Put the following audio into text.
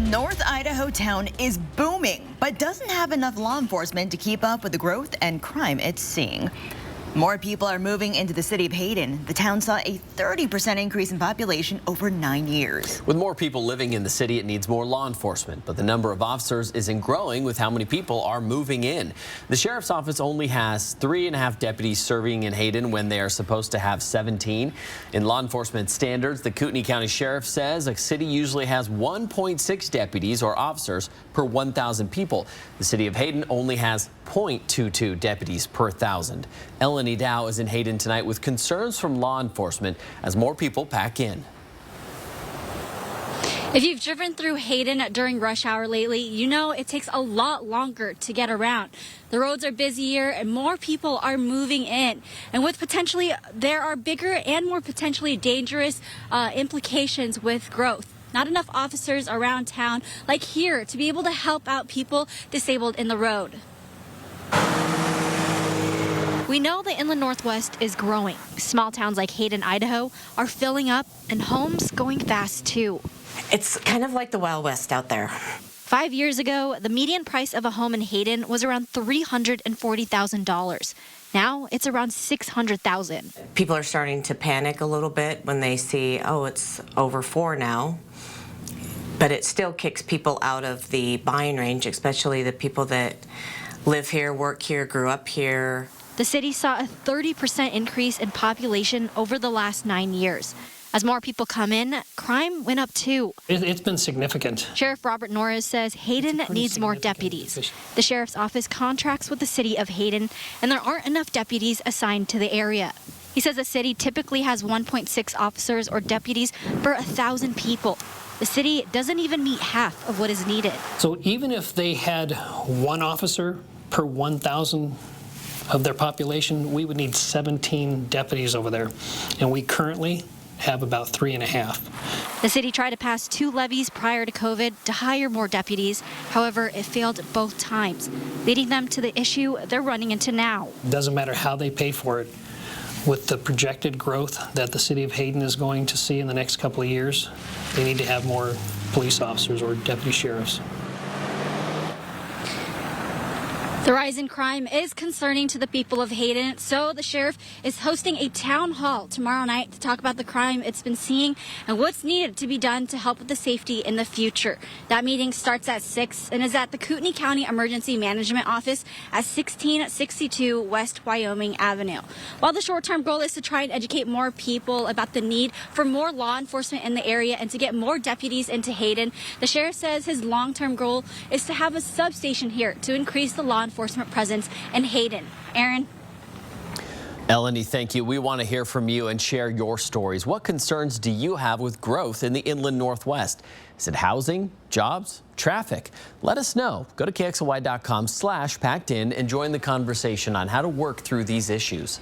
North Idaho town is booming, but doesn't have enough law enforcement to keep up with the growth and crime it's seeing. More people are moving into the city of Hayden. The town saw a 30% increase in population over 9 years. With more people living in the city, it needs more law enforcement, but the number of officers isn't growing with how many people are moving in. The sheriff's office only has 3.5 deputies serving in Hayden when they are supposed to have 17. In law enforcement standards, the Kootneai County Sheriff says a city usually has 1.6 deputies or officers per 1,000 people. The city of Hayden only has 0.22 deputies per 1,000. Kootneai County is in Hayden tonight with concerns from law enforcement as more people pack in. If you've driven through Hayden during rush hour lately, you know it takes a lot longer to get around. The roads are busier and more people are moving in. And with there are bigger and more potentially dangerous implications with growth. Not enough officers around town like here to be able to help out people disabled in the road. We know the inland Northwest is growing. Small towns like Hayden, Idaho are filling up and homes going fast too. It's kind of like the Wild West out there. 5 years ago, the median price of a home in Hayden was around $340,000. Now it's around $600,000. People are starting to panic a little bit when they see, oh, it's over 4 now. But it still kicks people out of the buying range, especially the people that live here, work here, grew up here. The city saw a 30% increase in population over the last 9 years. As more people come in, crime went up too. It's been significant. Sheriff Robert-Norris says Hayden needs more deputies. The sheriff's office contracts with the city of Hayden, and there aren't enough deputies assigned to the area. He says the city typically has 1.6 officers or deputies per 1,000 people. The city doesn't even meet half of what is needed. So even if they had 1 officer per 1,000 of their population, we would need 17 deputies over there, and we currently have about 3.5. The city tried to pass 2 levies prior to COVID to hire more deputies. However, it failed both times, leading them to the issue they're running into now. It doesn't matter how they pay for it. With the projected growth that the city of Hayden is going to see in the next couple of years, they need to have more police officers or deputy sheriffs. The rise in crime is concerning to the people of Hayden, so the sheriff is hosting a town hall tomorrow night to talk about the crime it's been seeing and what's needed to be done to help with the safety in the future. That meeting starts at 6 and is at the Kootneai County Emergency Management Office at 1662 West Wyoming Avenue. While the short-term goal is to try and educate more people about the need for more law enforcement in the area and to get more deputies into Hayden, the sheriff says his long-term goal is to have a substation here to increase the law enforcement presence in Hayden. Aaron? Kootneai, thank you. We want to hear from you and share your stories. What concerns do you have with growth in the inland Northwest? Is it housing, jobs, traffic? Let us know. Go to KXLY.com/packedin and join the conversation on how to work through these issues.